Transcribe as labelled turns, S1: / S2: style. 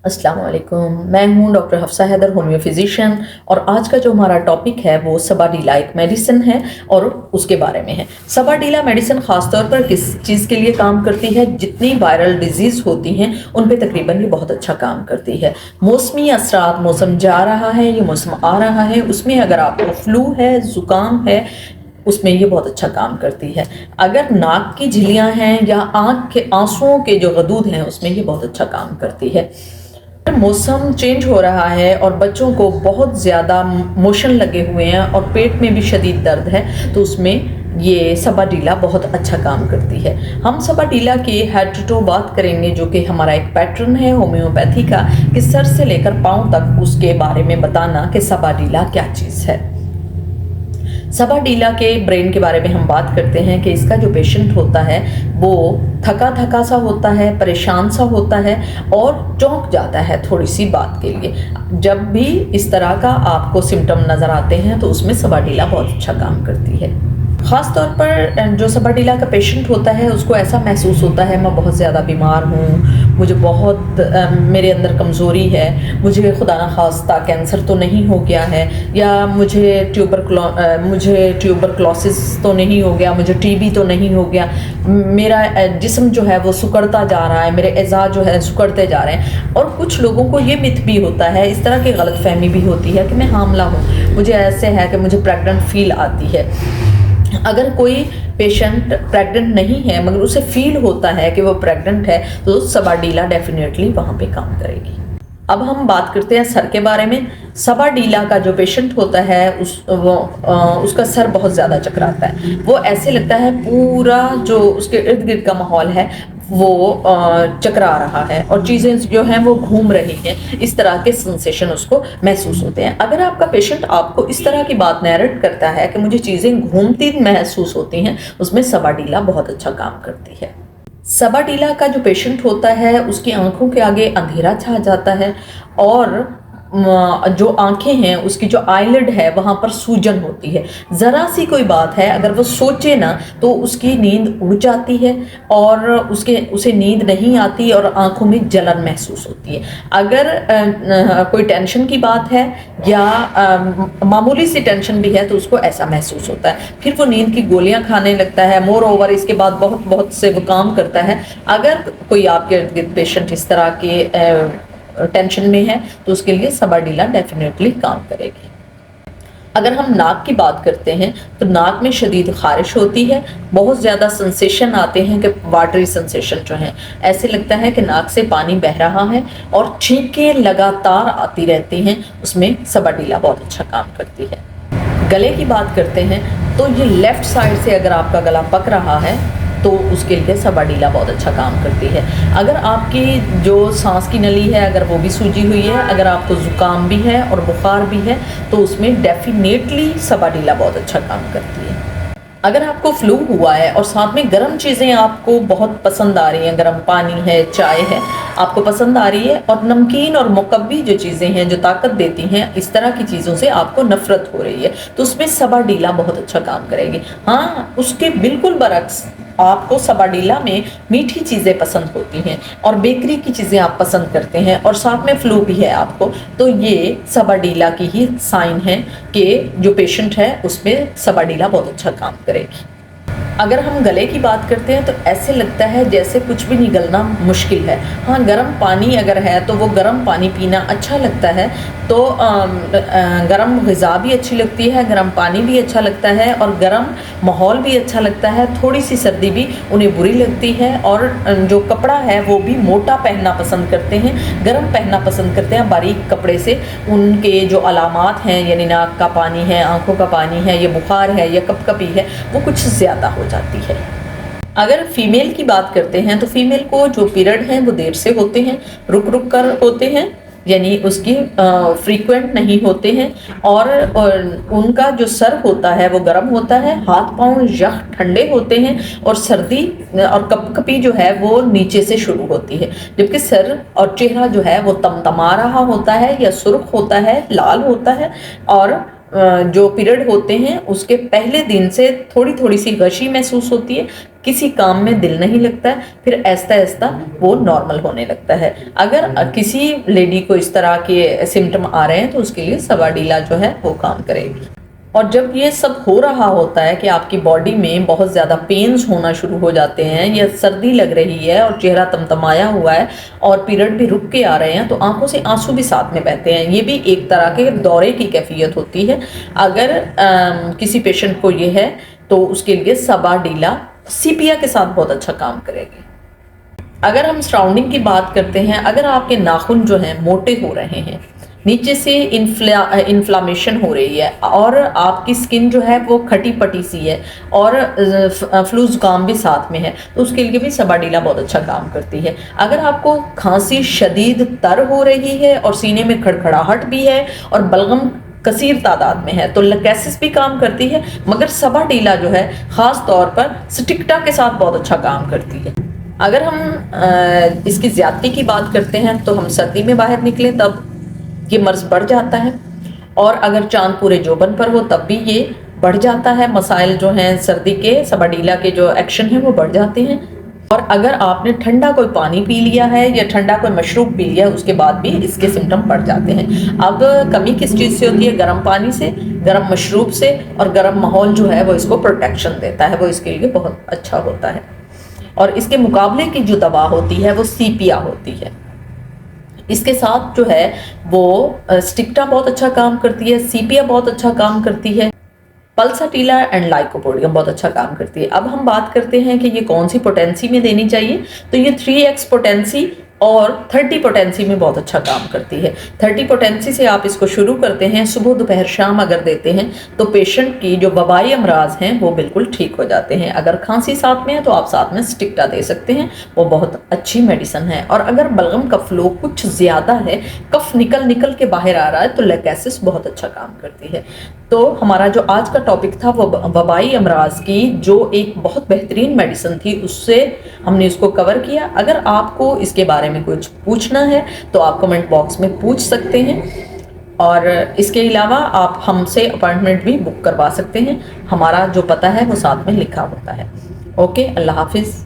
S1: अस्सलाम वालेकुम। मैं हूँ doctor Hafsa Haider, homeo physician. और आज का जो हमारा टॉपिक है वो सबाडीला एक मेडिसिन है और उसके बारे में है। सबाडीला मेडिसिन ख़ासतौर पर किस चीज़ के लिए काम करती है? जितनी वायरल डिजीज़ होती हैं उन पे तकरीबन ये बहुत अच्छा काम करती है। मौसमी असरात, मौसम जा रहा है, ये मौसम आ रहा है, उसमें अगर आपको फ्लू है, ज़ुकाम है, उसमें ये बहुत अच्छा काम करती है। अगर नाक की झिल्लियाँ हैं या आँख के आंसुओं के जो गदूद हैं उसमें ये बहुत अच्छा काम करती है। मौसम चेंज हो रहा है और बच्चों को बहुत ज़्यादा मोशन लगे हुए हैं और पेट में भी शदीद दर्द है, तो उसमें ये सबाडीला बहुत अच्छा काम करती है। हम सबाडीला की हेड टू टो बात करेंगे, जो कि हमारा एक पैटर्न है होम्योपैथी का, कि सर से लेकर पाँव तक उसके बारे में बताना कि सबाडीला क्या चीज़ है। सबाडीला के ब्रेन के बारे में हम बात करते हैं कि इसका जो पेशेंट होता है वो थका थका सा होता है, परेशान सा होता है और चौंक जाता है थोड़ी सी बात के लिए। जब भी इस तरह का आपको सिम्टम नज़र आते हैं तो उसमें सबाडीला बहुत अच्छा काम करती है। ख़ास तौर पर जो सबाडीला का पेशेंट होता है उसको ऐसा महसूस होता है, मैं बहुत ज़्यादा बीमार हूँ, मुझे बहुत मेरे अंदर कमज़ोरी है, मुझे खुदा न खास्ता कैंसर तो नहीं हो गया है, या मुझे ट्यूबरक्लोसिस तो नहीं हो गया, मुझे टीबी तो नहीं हो गया, मेरा जिस्म जो है वो सिकुड़ता जा रहा है, मेरे एज़ा जो है सिकुड़ते जा रहे हैं। और कुछ लोगों को ये मिथ भी होता है, इस तरह की गलतफहमी भी होती है कि मैं हामला हूँ, मुझे ऐसे है कि मुझे प्रेग्नेंट फील आती है। अगर कोई पेशेंट प्रेग्नेंट नहीं है मगर उसे फील होता है कि वो प्रेग्नेंट है तो सबाडीला डेफिनेटली वहाँ पे काम करेगी। अब हम बात करते हैं सर के बारे में। सबाडीला का जो पेशेंट होता है उसका सर बहुत ज़्यादा चकराता है। वो ऐसे लगता है पूरा जो उसके इर्द गिर्द का माहौल है वो चकरा रहा है और चीज़ें जो हैं वो घूम रही हैं। इस तरह के सेंसेशन उसको महसूस होते हैं। अगर आपका पेशेंट आपको इस तरह की बात नैरेट करता है कि मुझे चीज़ें घूमती महसूस होती हैं, उसमें सबाडीला बहुत अच्छा काम करती है। सबाडीला का जो पेशेंट होता है उसकी आंखों के आगे अंधेरा छा जाता है और जो आंखें हैं उसकी जो आईलिड है वहाँ पर सूजन होती है। ज़रा सी कोई बात है अगर वो सोचे ना तो उसकी नींद उड़ जाती है और उसे नींद नहीं आती और आंखों में जलन महसूस होती है। अगर कोई टेंशन की बात है या मामूली सी टेंशन भी है तो उसको ऐसा महसूस होता है। फिर वो नींद की गोलियां खाने लगता है। मोर ओवर इसके बाद बहुत बहुत से वो काम करता है। अगर कोई आपके पेशेंट इस तरह के टेंशन में है तो उसके लिए सबाडीला डेफिनेटली काम करेगी। अगर हम नाक की बात करते हैं तो नाक में शदीद खारिश होती है, बहुत ज़्यादा सेंसेशन आते हैं कि वाटरी सेंसेशन जो हैं, ऐसे लगता है कि नाक से पानी बह रहा है और छींकें लगातार आती रहती हैं, उसमें सबाडीला बहुत अच्छा काम करती है। गले की बात करते हैं तो ये लेफ़्ट साइड से अगर आपका गला पक रहा है तो उसके लिए सबाडीला बहुत अच्छा काम करती है। अगर आपकी जो सांस की नली है अगर वो भी सूजी हुई है, अगर आपको ज़ुकाम भी है और बुखार भी है तो उसमें डेफिनेटली सबाडीला बहुत अच्छा काम करती है। अगर आपको फ्लू हुआ है और साथ में गर्म चीज़ें आपको बहुत पसंद आ रही हैं, गर्म पानी है, चाय है, आपको पसंद आ रही है, और नमकीन और मुकव्वी जो चीज़ें हैं जो ताकत देती हैं, इस तरह की चीज़ों से आपको नफ़रत हो रही है तो उसमें सबाडीला बहुत अच्छा काम करेगी। हाँ, उसके बिल्कुल बरक्स आपको सबाडीला में मीठी चीज़ें पसंद होती हैं और बेकरी की चीज़ें आप पसंद करते हैं और साथ में फ्लू भी है आपको, तो ये सबाडीला की ही साइन है कि जो पेशेंट है उसमें सबाडीला बहुत अच्छा काम करेगी। अगर हम गले की बात करते हैं तो ऐसे लगता है जैसे कुछ भी निगलना मुश्किल है। हाँ, गर्म पानी अगर है तो वो गर्म पानी पीना अच्छा लगता है, तो गर्म ग़िज़ा भी अच्छी लगती है, गर्म पानी भी अच्छा लगता है और गर्म माहौल भी अच्छा लगता है। थोड़ी सी सर्दी भी उन्हें बुरी लगती है और जो कपड़ा है वो भी मोटा पहनना पसंद करते हैं, गर्म पहनना पसंद करते हैं। बारीक कपड़े से उनके जो अलामात हैं, यानी नाक का पानी है, आँखों का पानी है, या बुखार है या कपकपी है, वो कुछ ज़्यादा हो जाती है। अगर फीमेल की बात करते हैं तो फीमेल को जो पीरियड हैं वो देर से होते हैं, रुक रुक कर होते हैं, यानी उसकी फ्रीक्वेंट नहीं होते हैं और उनका जो सर होता है वो गर्म होता है, हाथ पांव यख ठंडे होते हैं और सर्दी और कपकपी जो है वो नीचे से शुरू होती है, जबकि सर और चेहरा जो है वो तमतमा रहा होता है या सुर्ख होता है, लाल होता है और जो पीरियड होते हैं उसके पहले दिन से थोड़ी थोड़ी सी गशी महसूस होती है, किसी काम में दिल नहीं लगता है, फिर ऐसा ऐसा वो नॉर्मल होने लगता है। अगर किसी लेडी को इस तरह के सिम्टम आ रहे हैं तो उसके लिए सवाडीला जो है वो काम करेगी। और जब ये सब हो रहा होता है कि आपकी बॉडी में बहुत ज़्यादा पेन्स होना शुरू हो जाते हैं, या सर्दी लग रही है और चेहरा तमतमाया हुआ है और पीरियड भी रुक के आ रहे हैं, तो आंखों से आंसू भी साथ में बहते हैं, ये भी एक तरह के दौरे की कैफियत होती है। अगर किसी पेशेंट को ये है तो उसके लिए सवाडीला सीपिया के साथ बहुत अच्छा काम करेगी। अगर हम सराउंडिंग की बात करते हैं, अगर आपके नाखून जो हैं मोटे हो रहे हैं, नीचे से इन्फ्लामेशन हो रही है और आपकी स्किन जो है वो खटी पटी सी है और फ्लू जुकाम भी साथ में है, तो उसके लिए भी सवाडीला बहुत अच्छा काम करती है। अगर आपको खांसी शदीद तर हो रही है और सीने में खड़खड़ाहट भी है और बलगम कसीर तादाद में है, तो लैकेसिस भी काम करती है, मगर सवाडीला जो है ख़ास तौर पर स्टिक्टा के साथ बहुत अच्छा काम करती है। अगर हम इसकी ज़्यादती की बात करते हैं तो हम सर्दी में बाहर निकलें तब ये मर्ज़ बढ़ जाता है, और अगर चांद पूरे जोबन पर हो तब भी ये बढ़ जाता है। मसाइल जो हैं सर्दी के, सवाडीला के जो एक्शन हैं वो बढ़ जाते हैं। और अगर आपने ठंडा कोई पानी पी लिया है या ठंडा कोई मशरूब पी लिया है, उसके बाद भी इसके सिम्टम बढ़ जाते हैं। अब कमी किस चीज़ से होती है? गर्म पानी से, गर्म मशरूब से, और गर्म माहौल जो है वो इसको प्रोटेक्शन देता है, वो इसके लिए बहुत अच्छा होता है। और इसके मुकाबले की जो दवा होती है वो सीपिया होती है। इसके साथ जो है वो स्टिक्टा बहुत अच्छा काम करती है, सीपिया बहुत अच्छा काम करती है, पल्साटीला एंड लाइकोपोडियम बहुत अच्छा काम करती है। अब हम बात करते हैं कि ये कौन सी पोटेंसी में देनी चाहिए, तो ये 3x पोटेंसी और 30 पोटेंसी में बहुत अच्छा काम करती है। 30 पोटेंसी से आप इसको शुरू करते हैं, सुबह दोपहर शाम अगर देते हैं तो पेशेंट की जो वबाई अमराज हैं वो बिल्कुल ठीक हो जाते हैं। अगर खांसी साथ में है तो आप साथ में स्टिक्टा दे सकते हैं, वो बहुत अच्छी मेडिसिन है। और अगर बलगम कफ फ्लो कुछ ज़्यादा है, कफ निकल के बाहर आ रहा है, तो लैकेसिस बहुत अच्छा काम करती है। तो हमारा जो आज का टॉपिक था वो वबाई अमराज की जो एक बहुत बेहतरीन मेडिसिन थी, उससे हमने उसको कवर किया। अगर आपको इसके बारे में कुछ पूछना है तो आप कमेंट बॉक्स में पूछ सकते हैं, और इसके अलावा आप हमसे अपॉइंटमेंट भी बुक करवा सकते हैं। हमारा जो पता है वो साथ में लिखा होता है। ओके, अल्लाह हाफिज़।